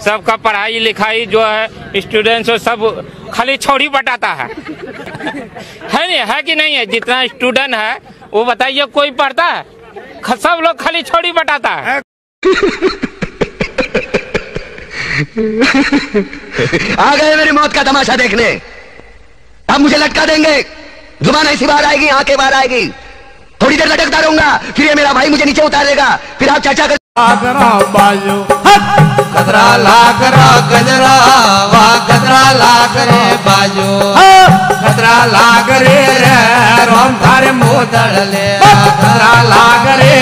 सबका पढ़ाई लिखाई जो है स्टूडेंट्स सब खाली छोड़ी बटाता है नहीं है कि नहीं है? जितना स्टूडेंट है वो बताइए, कोई पढ़ता है? सब लोग खाली छोड़ी बटाता है। आ गए मेरी मौत का तमाशा देखने। अब मुझे लटका देंगे, जुबान ऐसी बाहर आएगी, आंखें बाहर आएगी, थोड़ी देर लटकता रहूंगा, फिर ये मेरा भाई मुझे नीचे उतारेगा, फिर आप चाचा कर बाजू कतरा लाग रा गजरा वाह कतरा लाग रे बाजू कतरा लाग रे रोम थारे मुंह दड़ले कतरा लाग रे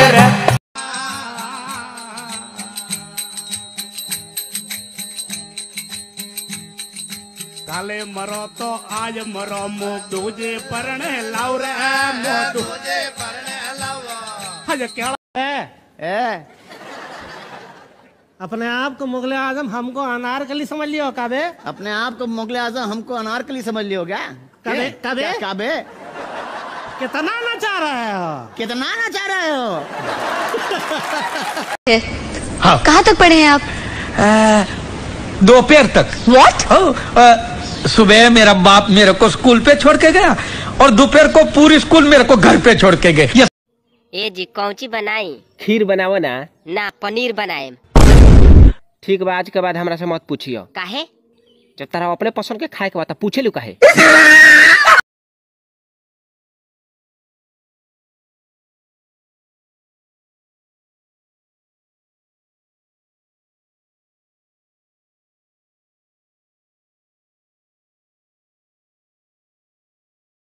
काले मरो तो आज मरो मुंह दूजे परणे लाव रे मुंह दूजे परणे लाव हज क्या अपने आप को मुगले आजम हमको अनारकली समझ लियो काबे? अपने आप को मुगले आजम हमको अनारकली समझ लियो क्या? काबे काबे काबे कितना नचा रहे हो? कितना नचा रहे हो? हाँ। कहाँ तक पढ़े हैं आप? दोपहर तक। What? सुबह मेरा बाप मेरे को स्कूल पे छोड़ के गया और दोपहर को पूरी स्कूल मेरे को घर पे छोड़ के गए। ए जी कौची बनाई? खीर बनावो ना। ना पनीर बनाए। ठीक बा, आज के बाद हमरा से मत पूछियो। काहे? जब तारा अपने पसंद के खाए के बाद पूछे लू काहे?